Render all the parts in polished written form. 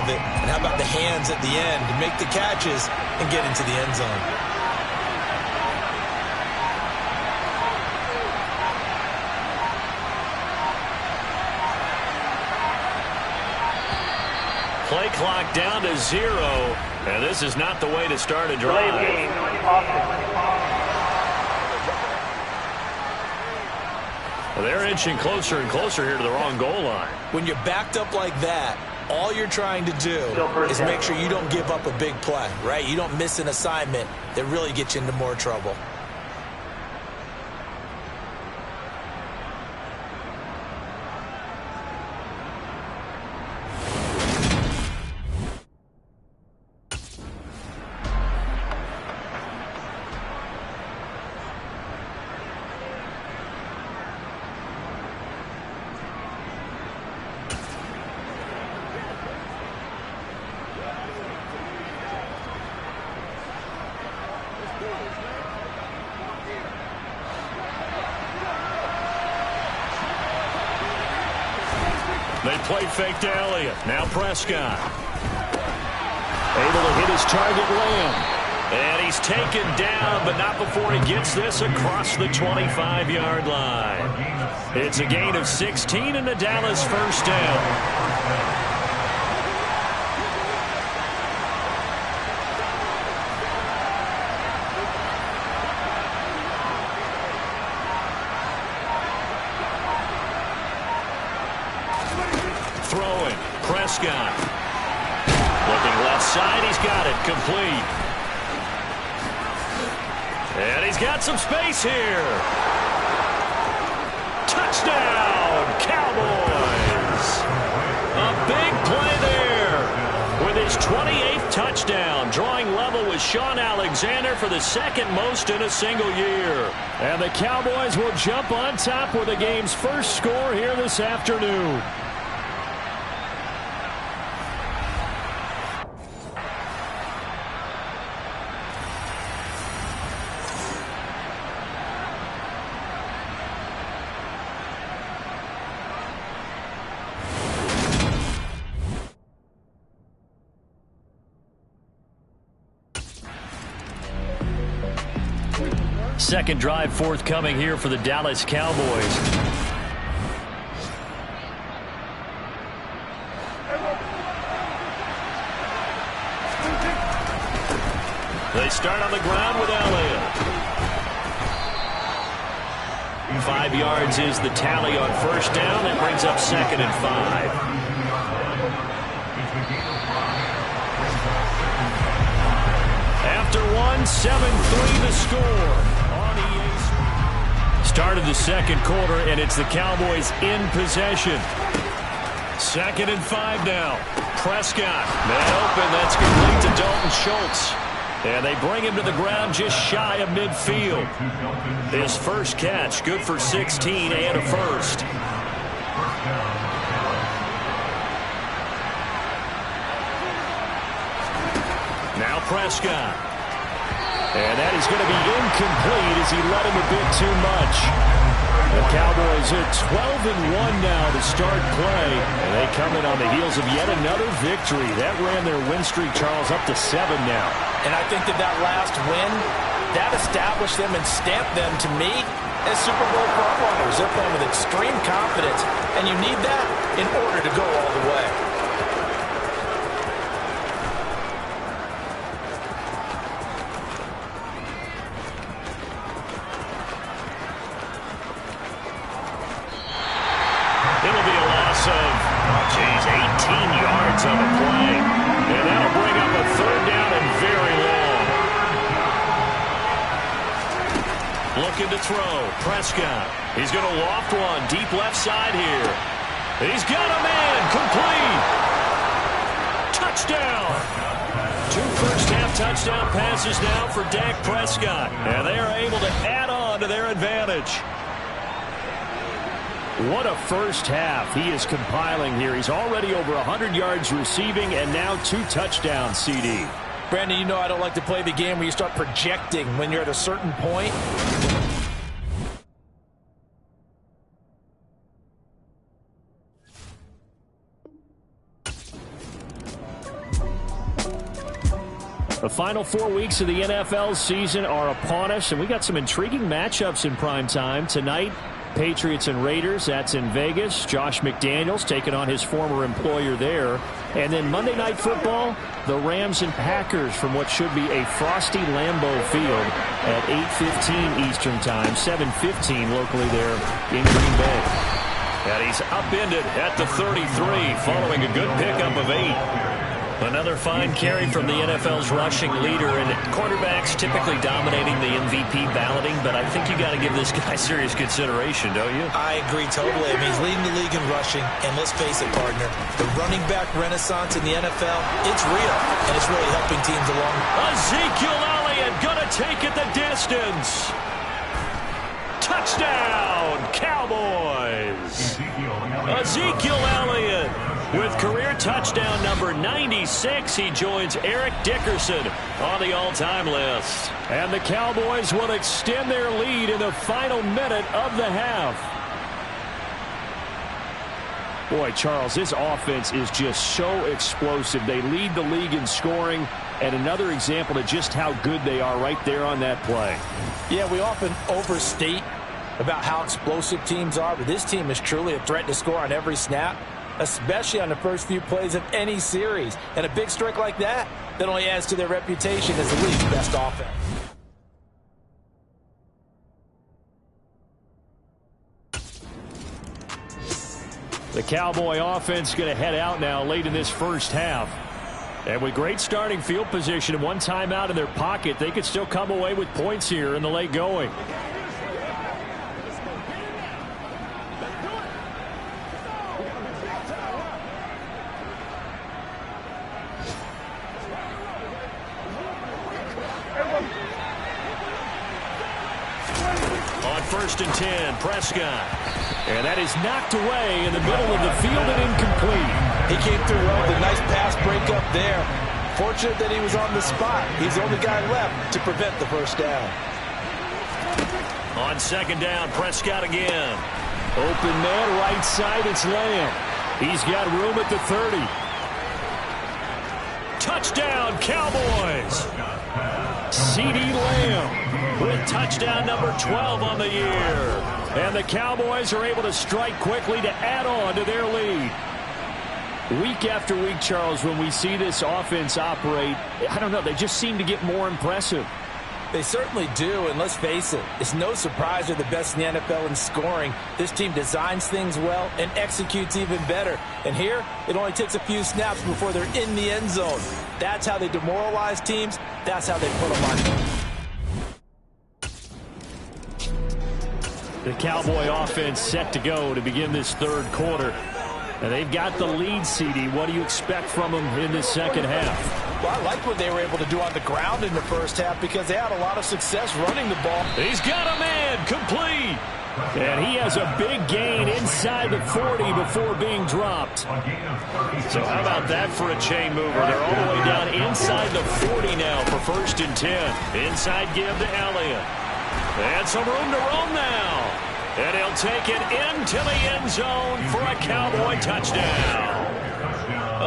of it. And how about the hands at the end to make the catches and get into the end zone? Play clock down to 0, and this is not the way to start a drive. Well, they're inching closer and closer here to the wrong goal line. When you're backed up like that, all you're trying to do is make sure you don't give up a big play, right? You don't miss an assignment that really gets you into more trouble. They play fake to Elliott. Now Prescott. Able to hit his target Lamb. And he's taken down, but not before he gets this across the 25-yard line. It's a gain of 16 and a Dallas first down. Throwing. Prescott. Looking left side. He's got it. Complete. And he's got some space here. Touchdown, Cowboys. A big play there with his 28th touchdown, drawing level with Sean Alexander for the second most in a single year. And the Cowboys will jump on top with the game's first score here this afternoon. Second drive forthcoming here for the Dallas Cowboys. They start on the ground with Elliott. 5 yards is the tally on first down. That brings up 2nd and 5. After one, 7-3 the score. Start of the second quarter, and it's the Cowboys in possession. 2nd and 5 now. Prescott. Man open. That's complete to Dalton Schultz. And they bring him to the ground just shy of midfield. His first catch, good for 16 and a first. Now Prescott. And that is going to be incomplete as he let him a bit too much. The Cowboys are 12-1 now to start play. And they come in on the heels of yet another victory. That ran their win streak, Charles, up to 7 now. And I think that last win, that established them and stamped them, to me, as Super Bowl frontrunners. They're playing with extreme confidence, and you need that in order to go all the way. It'll be a loss of, 18 yards on the play. And that'll bring up a 3rd down and very long. Looking to throw. Prescott. He's going to loft one. Deep left side here. He's got a man. Complete. Touchdown. 2 first-half touchdown passes now for Dak Prescott. And they are able to add on to their advantage. What a first half he is compiling here. He's already over 100 yards receiving and now 2 touchdowns, CD. Brandon, you know I don't like to play the game where you start projecting when you're at a certain point. The final 4 weeks of the NFL season are upon us, and we got some intriguing matchups in prime time. Tonight, Patriots and Raiders, that's in Vegas. Josh McDaniels taking on his former employer there. And then Monday Night Football, the Rams and Packers from what should be a frosty Lambeau Field at 8:15 Eastern Time, 7:15 locally there in Green Bay. And he's upended at the 33 following a good pickup of 8. Another fine carry from the NFL's rushing leader, and quarterbacks typically dominating the MVP balloting, but I think you got to give this guy serious consideration, don't you? I agree totally. I mean, he's leading the league in rushing, and let's face it, partner, the running back renaissance in the NFL, it's real, and it's really helping teams along. Ezekiel Elliott gonna take it the distance. Touchdown, Cowboys. Ezekiel Elliott with career touchdown number 96. He joins Eric Dickerson on the all-time list. And the Cowboys will extend their lead in the final minute of the half. Boy, Charles, this offense is just so explosive. They lead the league in scoring, and another example of just how good they are right there on that play. Yeah, we often overstate about how explosive teams are, but this team is truly a threat to score on every snap, especially on the first few plays of any series. And a big strike like that only adds to their reputation as the league's best offense. The Cowboy offense going to head out now late in this first half. And with great starting field position and one timeout in their pocket, they could still come away with points here in the late going. First and 10, Prescott. And that is knocked away in the middle of the field and incomplete. He came through well with a nice pass breakup there. Fortunate that he was on the spot. He's the only guy left to prevent the first down. On second down, Prescott again. Open man, right side, it's Lamb. He's got room at the 30. Touchdown, Cowboys. CeeDee Lamb with touchdown number 12 on the year. And the Cowboys are able to strike quickly to add on to their lead. Week after week, Charles, when we see this offense operate, I don't know, they just seem to get more impressive. They certainly do, and let's face it, it's no surprise they're the best in the NFL in scoring. This team designs things well and executes even better. And here, it only takes a few snaps before they're in the end zone. That's how they demoralize teams. That's how they put them on. The Cowboy offense set to go to begin this third quarter. And they've got the lead, CeeDee. What do you expect from them in this second half? Well, I like what they were able to do on the ground in the first half because they had a lot of success running the ball. He's got a man complete. And he has a big gain inside the 40 before being dropped. So how about that for a chain mover? They're all the way down inside the 40 now for first and 10. Inside give to Elliott. And some room to roam now. And he'll take it into the end zone for a Cowboy touchdown.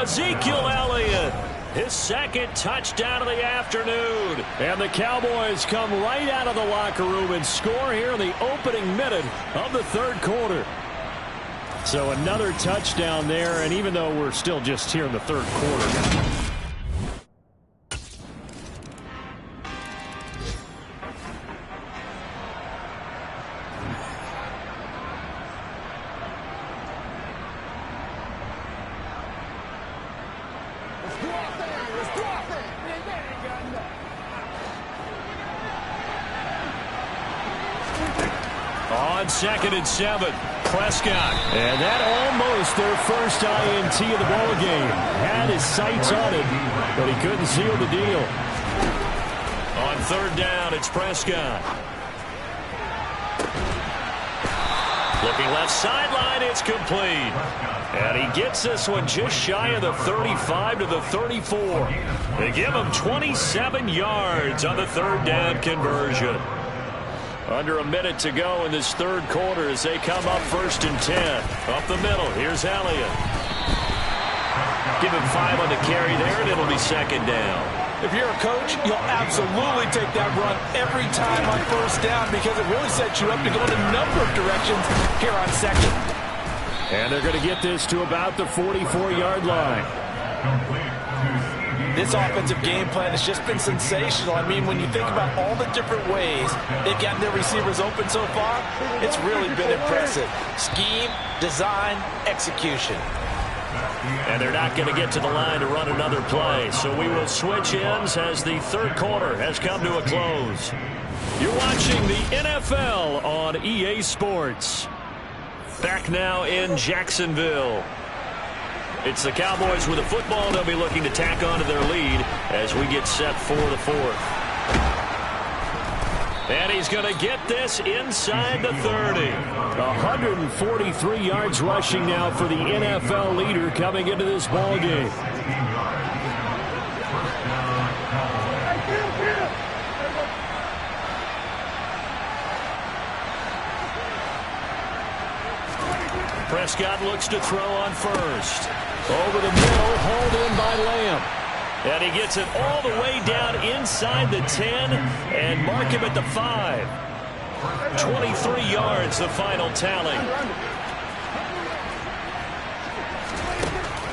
Ezekiel Elliott, his second touchdown of the afternoon. And the Cowboys come right out of the locker room and score here in the opening minute of the third quarter. So another touchdown there, and even though we're still just here in the third quarter. On second and 7, Prescott. And that almost their first INT of the ball game. Had his sights on it, but he couldn't seal the deal. On third down, it's Prescott. Looking left sideline, it's complete. And he gets this one just shy of the 35 to the 34. They give him 27 yards on the third down conversion. Under a minute to go in this third quarter as they come up first and 10. Up the middle, here's Elliott. Give him 5 on the carry there, and it'll be second down. If you're a coach, you'll absolutely take that run every time on first down because it really sets you up to go in a number of directions here on second. And they're going to get this to about the 44-yard line. This offensive game plan has just been sensational. I mean, when you think about all the different ways they've gotten their receivers open so far, it's really been impressive. Scheme, design, execution. And they're not going to get to the line to run another play. So we will switch ends as the third quarter has come to a close. You're watching the NFL on EA Sports. Back now in Jacksonville. It's the Cowboys with the football. They'll be looking to tack on to their lead as we get set for the fourth. And he's going to get this inside the 30. 143 yards rushing now for the NFL leader coming into this ball game. Prescott looks to throw on first. Over the middle, hauled in by Lamb. And he gets it all the way down inside the 10 and mark him at the 5. 23 yards, the final tally.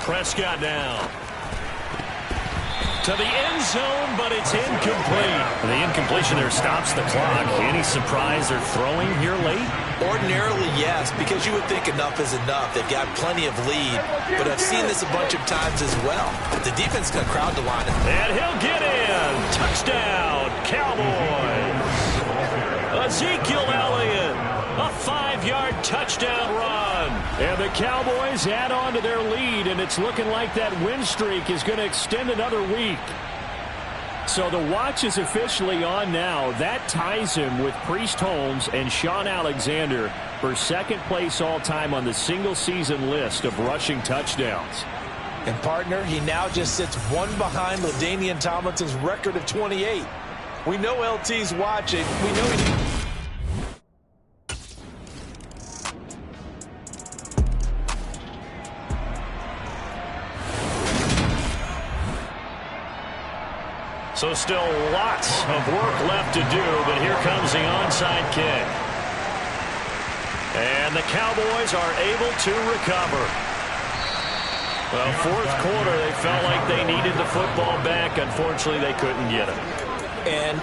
Prescott now to the end zone, but it's incomplete. The incompletion there stops the clock. Any surprise they're throwing here late? Ordinarily, yes, because you would think enough is enough. They've got plenty of lead, but I've seen this a bunch of times as well. The defense can crowd the line. And he'll get in. Touchdown, Cowboys. Ezekiel Elliott, a 5-yard touchdown run. And the Cowboys add on to their lead, and it's looking like that win streak is going to extend another week. So the watch is officially on now. That ties him with Priest Holmes and Shaun Alexander for second place all-time on the single-season list of rushing touchdowns. And, partner, he now just sits one behind LaDainian Tomlinson's record of 28. We know LT's watching. We know he... So still lots of work left to do, but here comes the onside kick. And the Cowboys are able to recover. Well, fourth quarter, they felt like they needed the football back. Unfortunately, they couldn't get it. And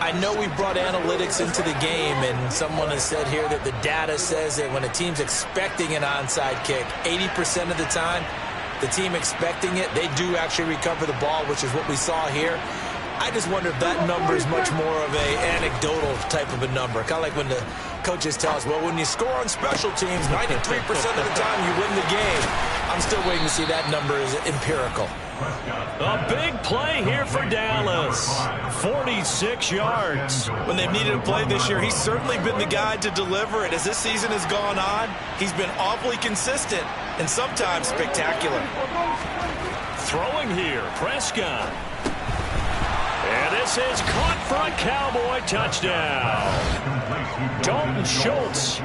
I know we brought analytics into the game, and someone has said here that the data says that when a team's expecting an onside kick, 80% of the time, the team expecting it, they do actually recover the ball, which is what we saw here. I just wonder if that number is much more of a anecdotal type of a number. Kind of like when the coaches tell us, well, when you score on special teams, 93% of the time you win the game. I'm still waiting to see that number is empirical. A big play here for Dallas. 46 yards. When they've needed a play this year, he's certainly been the guy to deliver it. As this season has gone on, he's been awfully consistent and sometimes spectacular. Throwing here, Prescott. And this is caught for a Cowboy touchdown. Dalton Schultz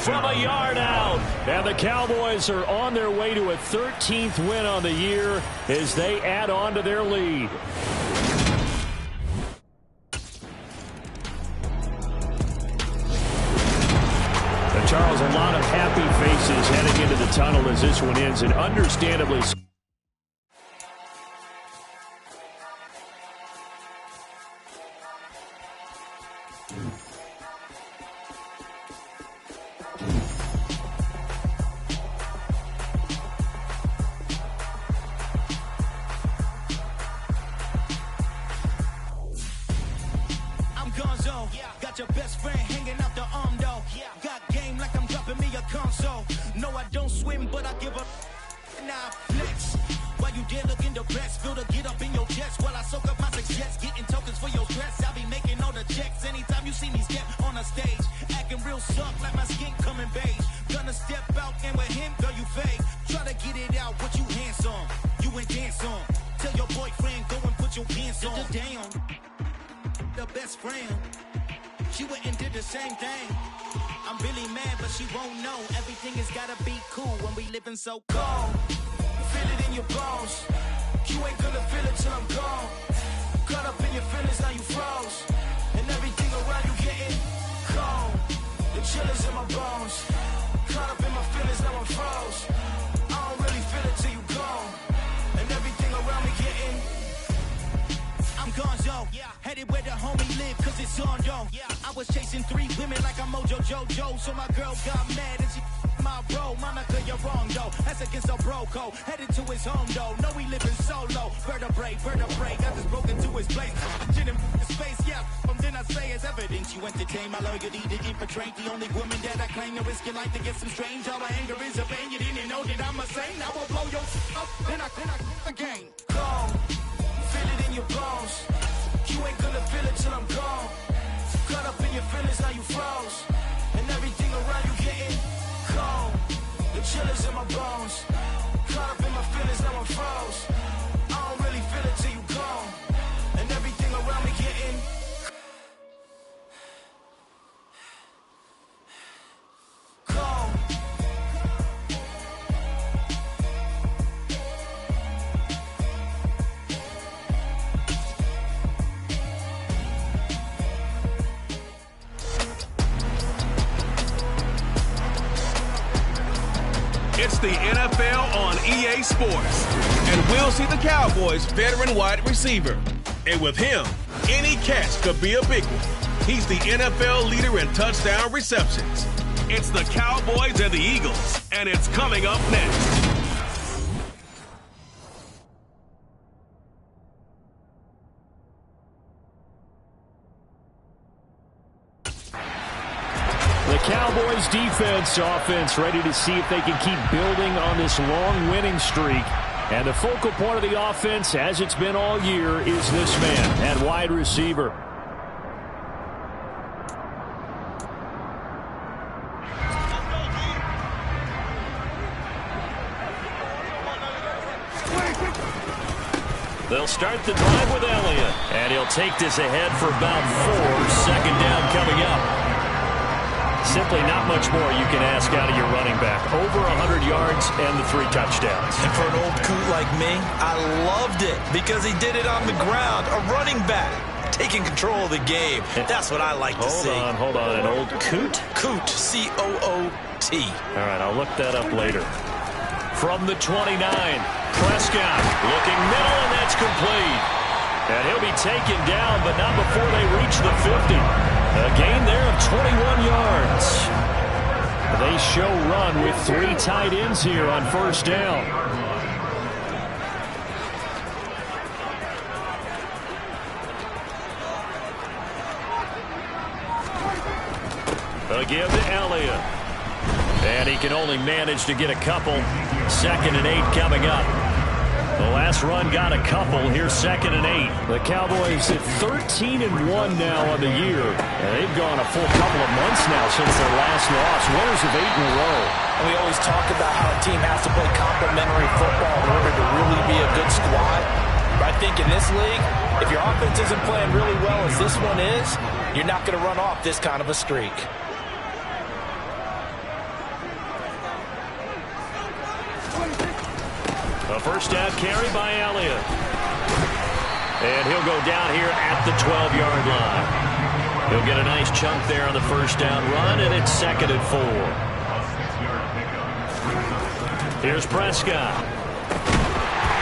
from a yard out. And the Cowboys are on their way to a 13th win on the year as they add on to their lead. And Charles, a lot of happy faces heading into the tunnel as this one ends, and understandably so. Got your best friend hanging out the arm though. Got game like I'm dropping me a console. No, I don't swim, but I give up. Now flex. While you there looking the best, feel to get up in your chest while I soak up my success. Getting tokens for your stress. I'll be making all the checks anytime you see me step on a stage. Acting real suck like my skin coming beige. Gonna step out and with him, girl, you fake. Try to get it out, what you handsome. You ain't dance on. Tell your boyfriend, go and put your pants on. Down. The best friend. She went and did the same thing. I'm really mad, but she won't know. Everything has gotta be cool when we living so cold. Feel it in your bones. You ain't gonna feel it till I'm gone. Headed where the homie live, cause it's on, though. I was chasing 3 women like I'm Mojo Jojo, so my girl got mad and she my bro. Monica, you're wrong, though. That's against a bro code. Headed to his home, though. No, we living solo. Vertebrae. I just broke into his place. Shit in space, yeah. Then I say it's evidence you entertain my loyalty to infiltrate. The only woman that I claim to risk your life to get some strange. All my anger is a vein. You didn't know that I'm a saint. I will blow your up. Then I again. Gone. Feel it in your bones. You ain't gonna feel it till I'm gone. Caught up in your feelings, now you froze. And everything around you getting cold. The chillers in my bones. Caught up in my feelings, now I'm froze. I don't really feel it till you gone. And everything around me getting cold. It's the NFL on EA Sports. And we'll see the Cowboys' veteran wide receiver. And with him, any catch could be a big one. He's the NFL leader in touchdown receptions. It's the Cowboys and the Eagles, and it's coming up next. The Cowboys defense, offense ready to see if they can keep building on this long winning streak. And the focal point of the offense, as it's been all year, is this man at wide receiver. They'll start the drive with Elliott. And he'll take this ahead for about 4. Second down coming up. Simply not much more you can ask out of your running back. Over 100 yards and the 3 touchdowns. And for an old coot like me, I loved it because he did it on the ground. A running back taking control of the game. That's what I like to see. Hold on. An old coot? Coot, C-O-O-T. All right, I'll look that up later. From the 29, Prescott looking middle, and that's complete. And he'll be taken down, but not before they reach the 50. A gain there of 21 yards. They show run with 3 tight ends here on first down. A give to Elliott. And he can only manage to get a couple. 2nd and 8 coming up. The last run got a couple. Here's 2nd and 8. The Cowboys at 13-1 now on the year. And they've gone a full couple of months now since their last loss. Winners of 8 in a row. And we always talk about how a team has to play complementary football in order to really be a good squad. But I think in this league, if your offense isn't playing really well as this one is, you're not going to run off this kind of a streak. A first down carry by Elliott. And he'll go down here at the 12-yard line. He'll get a nice chunk there on the first down run, and it's 2nd and 4. Here's Prescott.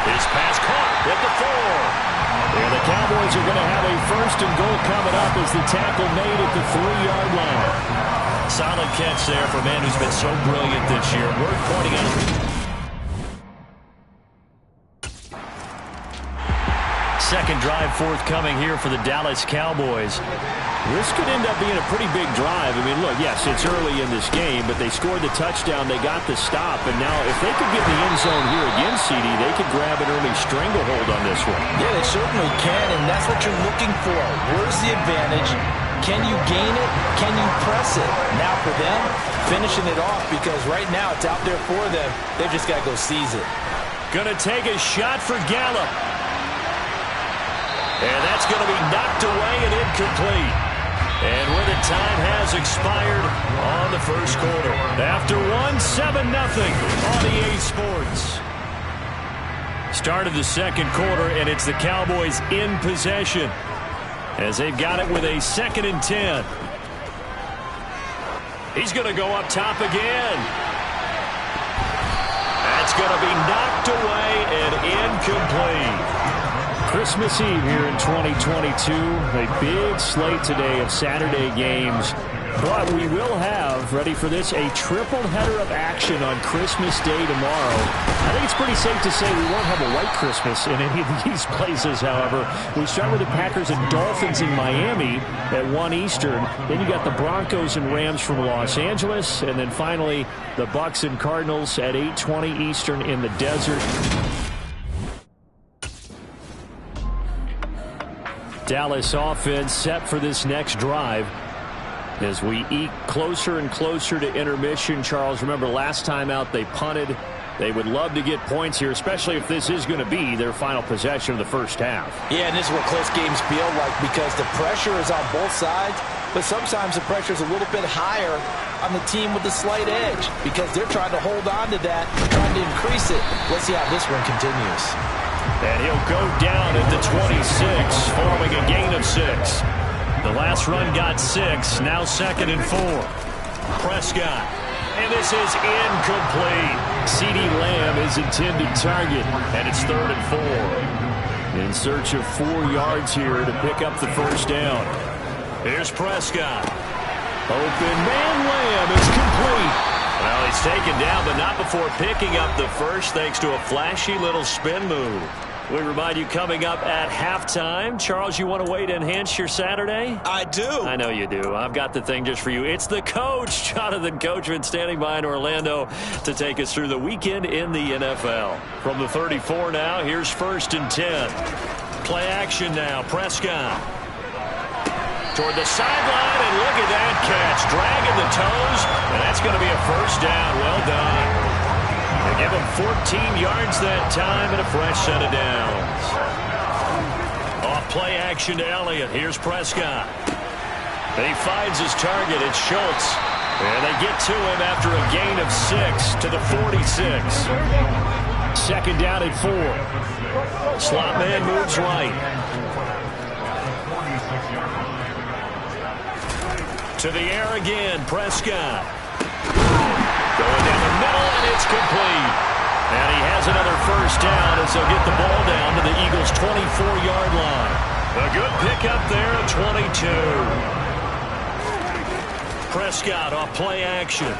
His pass caught at the 4. And the Cowboys are going to have a 1st and goal coming up as the tackle made at the 3-yard line. Solid catch there for a man who's been so brilliant this year. Worth pointing out. Second drive forthcoming here for the Dallas Cowboys. This could end up being a pretty big drive. I mean, look, yes, it's early in this game, but they scored the touchdown. They got the stop. And now if they could get in the end zone here again, CD, they could grab an early stranglehold on this one. Yeah, they certainly can, and that's what you're looking for. Where's the advantage? Can you gain it? Can you press it? Now for them, finishing it off because right now it's out there for them. They've just got to go seize it. Going to take a shot for Gallup. And that's going to be knocked away and incomplete. And where the time has expired on the first quarter. After 7-0 on EA Sports. Start of the second quarter, and it's the Cowboys in possession as they've got it with a 2nd and 10. He's going to go up top again. That's going to be knocked away and incomplete. Christmas Eve here in 2022. A big slate today of Saturday games. But we will have, ready for this, a triple header of action on Christmas Day tomorrow. I think it's pretty safe to say we won't have a white Christmas in any of these places, however. We start with the Packers and Dolphins in Miami at 1 Eastern. Then you got the Broncos and Rams from Los Angeles. And then finally, the Bucs and Cardinals at 8:20 Eastern in the desert. Dallas offense set for this next drive. As we eke closer and closer to intermission, Charles, remember last time out they punted. They would love to get points here, especially if this is going to be their final possession of the first half. Yeah, and this is what close games feel like because the pressure is on both sides, but sometimes the pressure is a little bit higher on the team with the slight edge because they're trying to hold on to that, trying to increase it. Let's see how this one continues. And he'll go down at the 26, following a gain of 6. The last run got 6, now 2nd and 4. Prescott, and this is incomplete. CeeDee Lamb is intended target, and it's 3rd and 4. In search of 4 yards here to pick up the first down. Here's Prescott. Open man, Lamb is complete. Well, he's taken down, but not before picking up the first thanks to a flashy little spin move. We remind you coming up at halftime. Charles, you want a way to enhance your Saturday? I do. I know you do. I've got the thing just for you. It's the coach, Jonathan Coachman, standing by in Orlando to take us through the weekend in the NFL. From the 34 now, here's 1st and 10. Play action now. Prescott. Toward the sideline, and look at that catch. Dragging the toes, and that's going to be a first down. Well done. They give him 14 yards that time and a fresh set of downs. Off play action to Elliott. Here's Prescott. And he finds his target. It's Schultz. And they get to him after a gain of 6 to the 46. 2nd down at 4. Slot man moves right. To the air again, Prescott. Going down the middle, and it's complete. And he has another first down as they'll get the ball down to the Eagles' 24-yard line. A good pickup there at 22. Prescott off play action.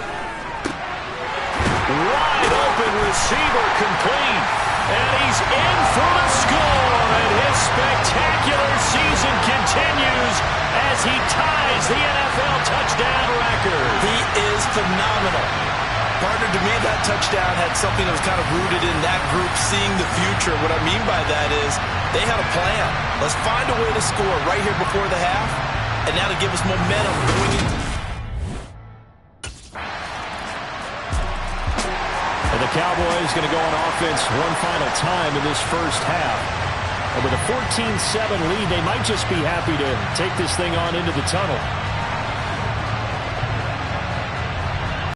Wide open receiver complete. And he's in for the score. And his spectacular season continues as he ties the NFL touchdown record. He is phenomenal. Partner, to me, that touchdown had something that was kind of rooted in that group seeing the future. What I mean by that is they had a plan. Let's find a way to score right here before the half, and now to give us momentum going into. And the Cowboys going to go on offense one final time in this first half. And with a 14-7 lead, they might just be happy to take this thing on into the tunnel.